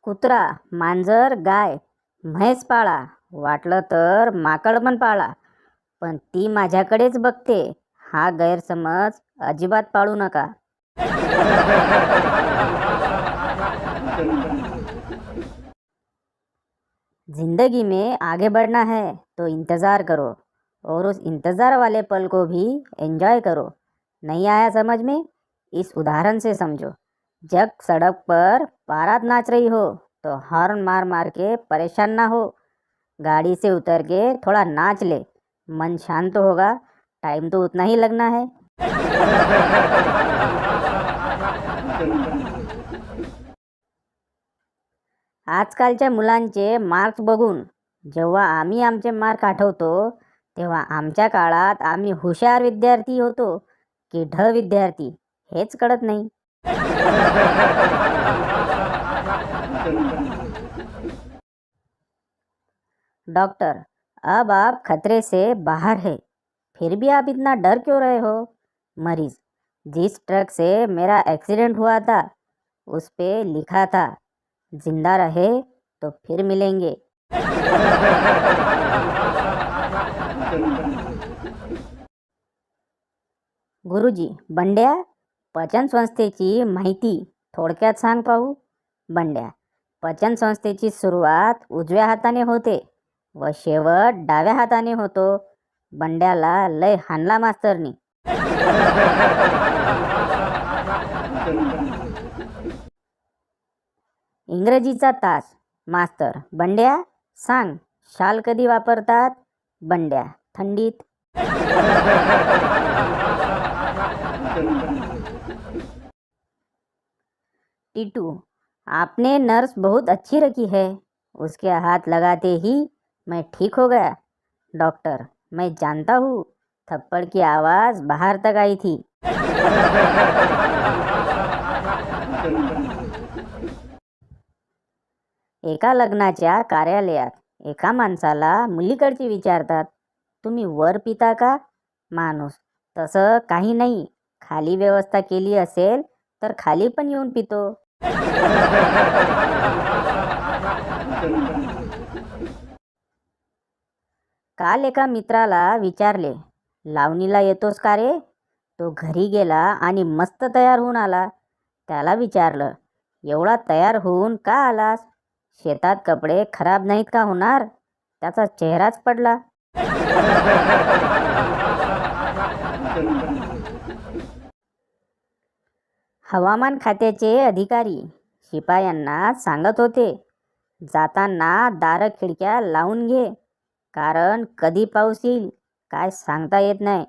कुत्रा, मांजर, गाय, म्हैस पाळा, वाटलं तर माकड पण पाळा, पण ती माझ्याकडेच बघते हा गैरसमज अजिबात पाळू नका. जिंदगी में आगे बढ़ना है तो इंतज़ार करो और उस इंतज़ार वाले पल को भी एंजॉय करो. नहीं आया समझ में? इस उदाहरण से समझो. जब सड़क पर बारात नाच रही हो तो हॉर्न मार मार के परेशान ना हो. गाड़ी से उतर के थोड़ा नाच ले, मन शांत होगा. टाइम तो उतना ही लगना है. आजकालच्या मुलांचे मार्क्स बघून जेव्हा आम्ही आमचे मार्क आठवतो तेव्हा आमच्या काळात आम्ही हुशार विद्यार्थी होतो की ढ विद्यार्थी हेच कळत नाही. डॉक्टर, अब आप खतरे से बाहर है, फिर भी आप इतना डर क्यों रहे हो? मरीज, जिस ट्रक से मेरा एक्सीडेंट हुआ था उस पे लिखा था जिंदा रहे तो फिर मिलेंगे. गुरुजी, बंड्या, पचन संस्थेची माहिती थोडक्यात सांग पाहू. बंड्या, पचन संस्थेची सुरुवात उजव्या हाताने होते व शेवट डाव्या हाताने होतो. बंड्याला लय हाणला मास्तरनी. इंग्रजीचा तास. मास्तर, बंड्या सांग, शाल कधी वापरतात? बंड्या, थंडीत. टीटू, आपने नर्स बहुत अच्छी रखी है, उसके हाथ लगाते ही मैं ठीक हो गया. डॉक्टर, मैं जानता हूँ, थप्पड़ की आवाज़ बाहर तक आई थी. एका लग्नाच्या कार्यालयात एका माणसाला मुलीकडचे विचारतात, तुम्ही वर पिता का? माणूस, तसं काही नाही, खाली व्यवस्था केली असेल तर खाली पण येऊन पितो. काल एका मित्राला विचारले, लावणीला येतोस का रे? तो घरी गेला आणि मस्त तयार होऊन आला. त्याला विचारलं, एवढा तयार होऊन का आलास? शेतात कपडे खराब नाहीत का होणार? त्याचा चेहराच पडला. हवामान खात्याचे अधिकारी शिपायांना सांगत होते, जाताना दारं खिडक्या लावून घे, कारण कधी पाऊस येईल काय सांगता येत नाही.